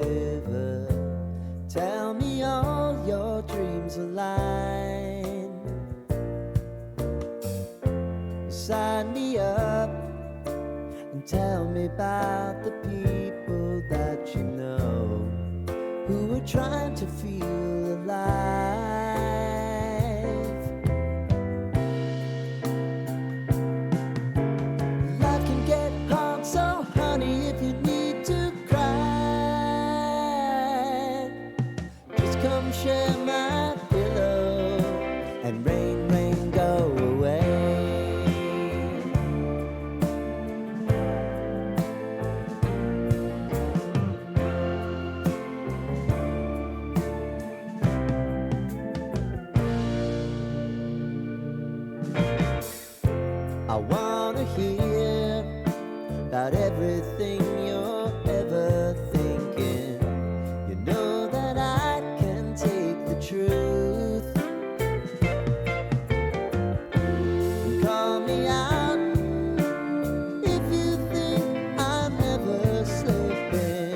river. Tell me all your dreams align. Sign me up and tell me about the people that you know who are trying to feel alive. Life can get hard, so honey, if you need to cry, just come share my pillow and rain, rain, go away. I wanna hear about everything you're ever thinking. You know that I can take the truth. And call me out if you think I'm never slipping.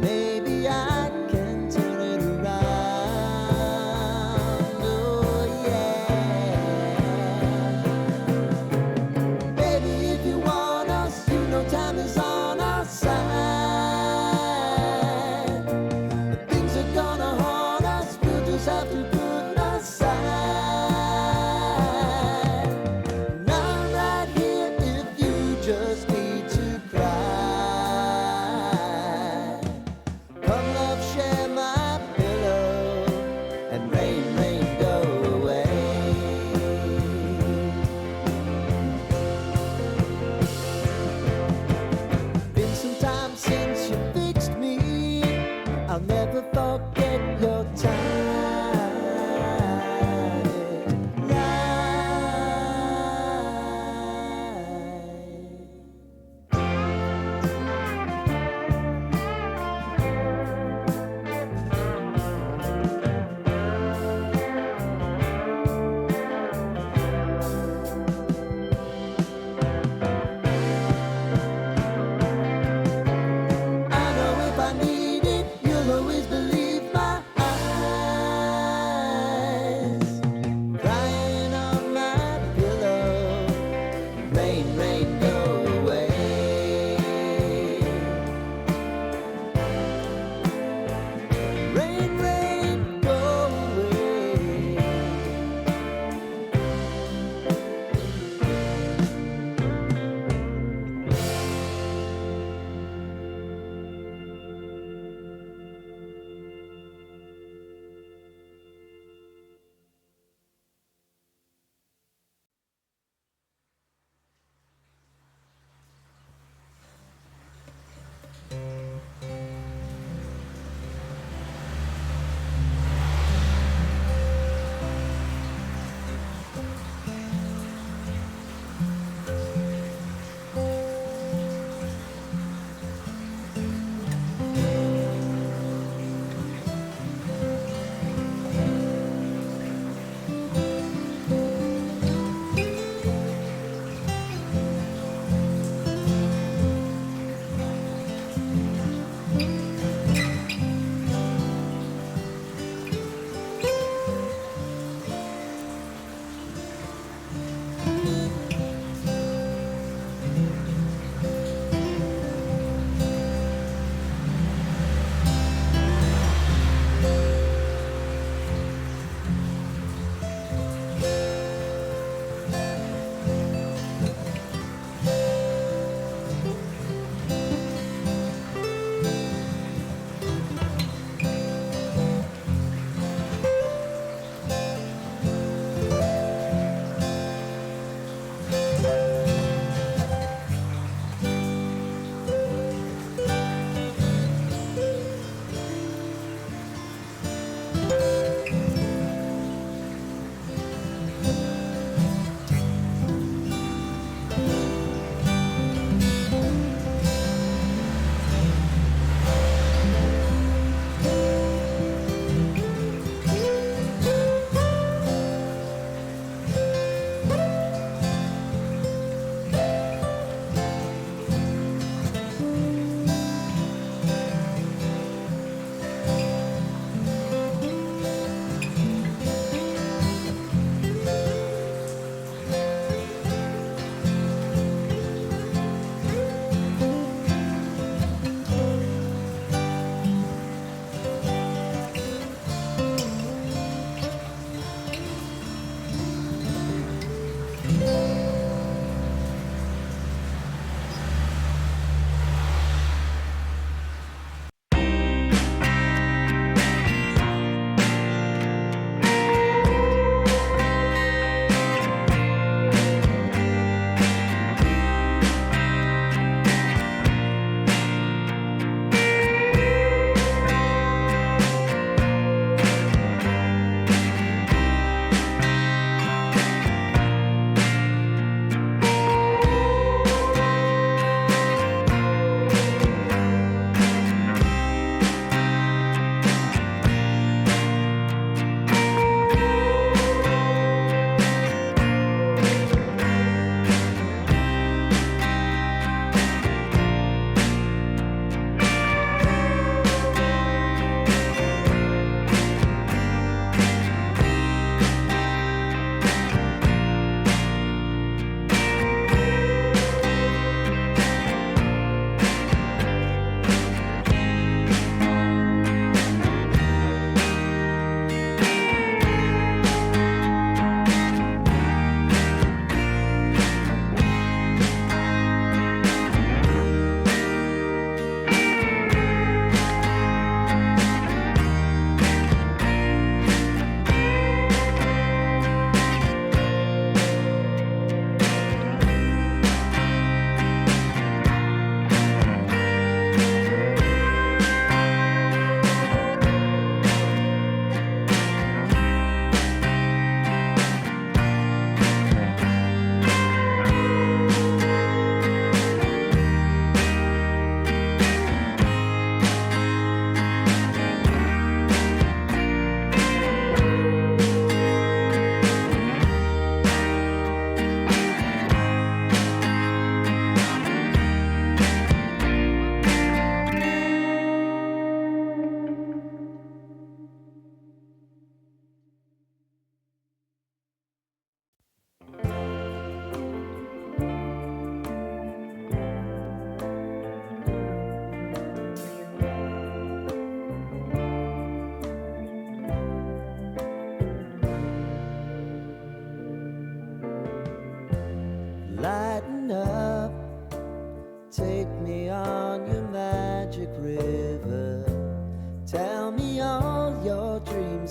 Maybe I can turn it around. Oh yeah. Baby, if you want us, you know time is on our side. But things are gonna haunt us, we'll just have to put aside. And I'm right here if you just need to cry. Come love, share my pillow, and rain, rain, go away. Been some time since you fixed me. I'll never forget your time. I know if I need it, you'll always believe my eyes.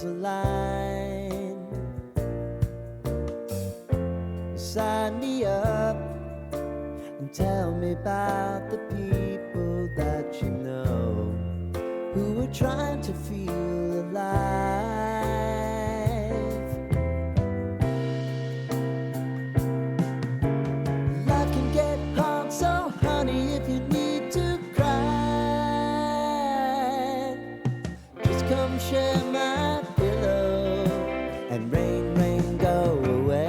stars align. Sign me up and tell me about the people that you know who are trying to feel alive. Life can get hard, so honey, if you need to cry, just come share my pillow and rain, rain, go away.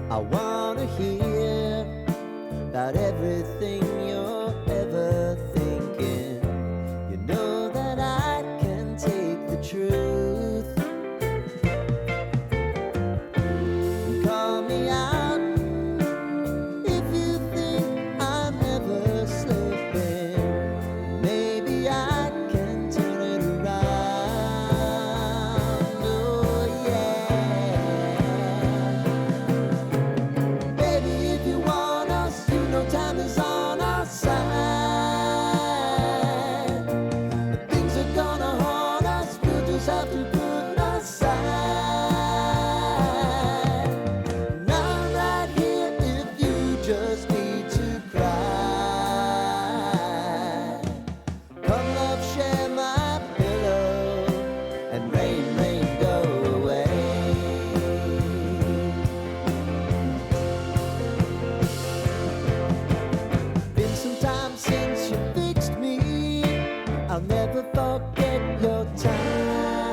I wanna hear about everything you're ever thinking. You know that I can take the truth. Call me out if you think I'm ever slipping. Maybe I can turn it around. Oh yeah. Baby, if you want us, you know time is on our side. If things are gonna haunt us, we'll just have to put aside. And I'm right here if you just need to cry. Come love, share my pillow, and rain, rain, go away. Been some time since you fixed me. I'll never forget your time.